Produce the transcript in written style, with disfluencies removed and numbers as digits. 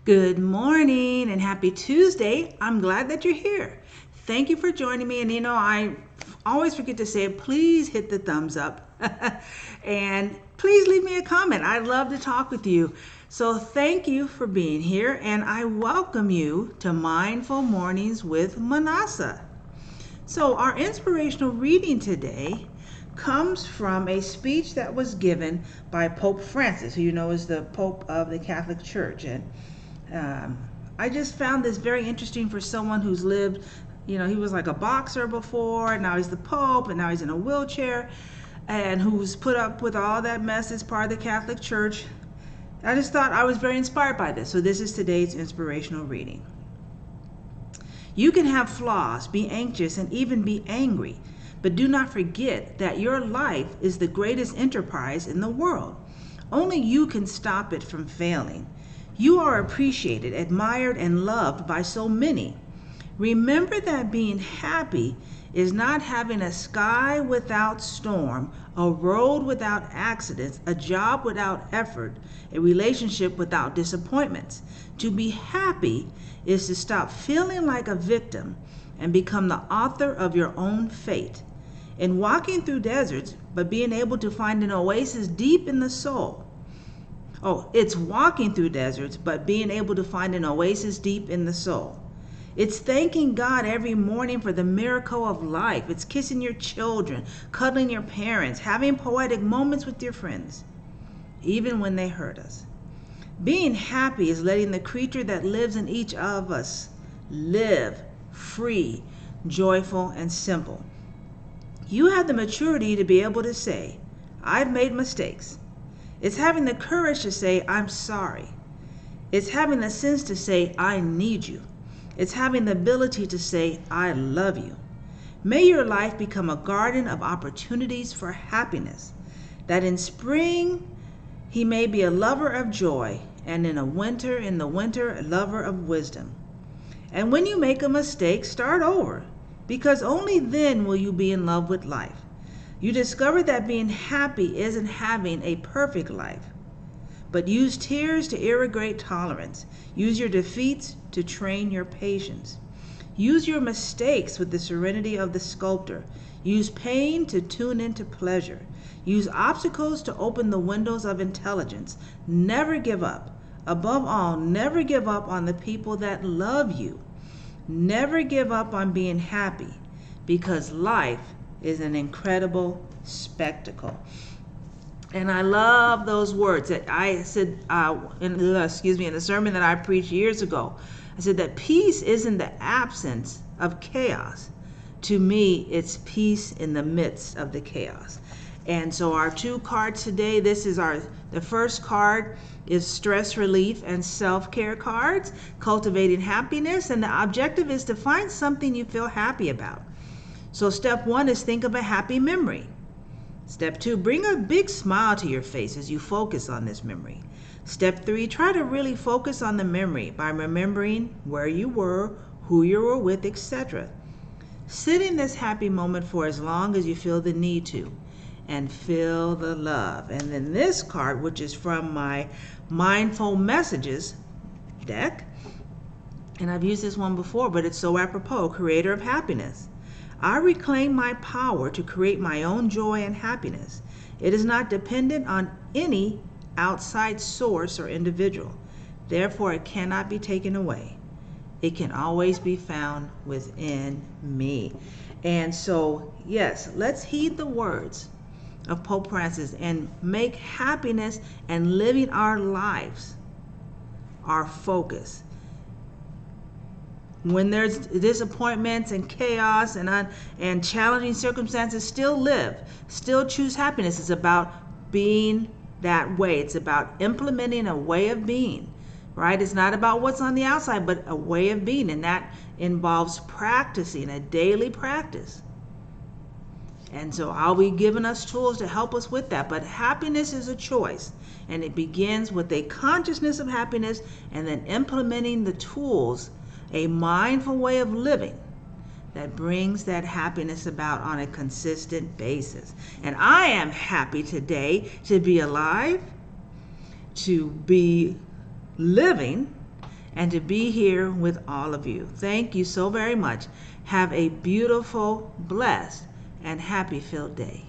Good morning and happy Tuesday. I'm glad that you're here. Thank you for joining me. And I always forget to say, please hit the thumbs up and please leave me a comment. I'd love to talk with you. So thank you for being here, and I welcome you to Mindful Mornings with Minnassa. So our inspirational reading today comes from a speech that was given by Pope Francis, who you know is the Pope of the Catholic Church. And I just found this very interesting for someone who's lived, he was like a boxer before, and now he's the Pope, and now he's in a wheelchair, and who's put up with all that mess as part of the Catholic Church. I just thought I was very inspired by this. So this is today's inspirational reading. You can have flaws, be anxious, and even be angry, but do not forget that your life is the greatest enterprise in the world. Only you can stop it from failing. You are appreciated, admired, and loved by so many. Remember that being happy is not having a sky without storm, a road without accidents, a job without effort, a relationship without disappointments. To be happy is to stop feeling like a victim and become the author of your own fate. In walking through deserts, but being able to find an oasis deep in the soul. It's walking through deserts, but being able to find an oasis deep in the soul. It's thanking God every morning for the miracle of life. It's kissing your children, cuddling your parents, having poetic moments with your friends, even when they hurt us. Being happy is letting the creature that lives in each of us live free, joyful, and simple. You have the maturity to be able to say, I've made mistakes. It's having the courage to say, I'm sorry. It's having the sense to say, I need you. It's having the ability to say, I love you. May your life become a garden of opportunities for happiness, that in spring he may be a lover of joy, and in the winter, a lover of wisdom. And when you make a mistake, start over, because only then will you be in love with life. You discover that being happy isn't having a perfect life. But use tears to irrigate tolerance. Use your defeats to train your patience. Use your mistakes with the serenity of the sculptor. Use pain to tune into pleasure. Use obstacles to open the windows of intelligence. Never give up. Above all, never give up on the people that love you. Never give up on being happy, because life is an incredible spectacle. And I love those words that I said in the sermon that I preached years ago. I said that peace isn't the absence of chaos. To me, it's peace in the midst of the chaos. And so our two cards today, the first card is stress relief and self-care cards, cultivating happiness. And the objective is to find something you feel happy about. So step 1 is think of a happy memory. Step 2, bring a big smile to your face as you focus on this memory. Step 3, try to really focus on the memory by remembering where you were, who you were with, etc. Sit in this happy moment for as long as you feel the need to, and feel the love. And then this card, which is from my Mindful Messages deck, and I've used this one before, but it's so apropos, Creator of Happiness. I reclaim my power to create my own joy and happiness. It is not dependent on any outside source or individual. Therefore, it cannot be taken away. It can always be found within me. And so, yes, let's heed the words of Pope Francis and make happiness and living our lives our focus. When there's disappointments and chaos and challenging circumstances, still choose happiness. It's about being that way. It's about implementing a way of being, right? It's not about what's on the outside, but a way of being. And that involves practicing, a daily practice. And so I'll be giving us tools to help us with that. But happiness is a choice. And it begins with a consciousness of happiness and then implementing the tools, a mindful way of living that brings that happiness about on a consistent basis. And I am happy today to be alive, to be living, and to be here with all of you. Thank you so very much. Have a beautiful, blessed, and happy filled day.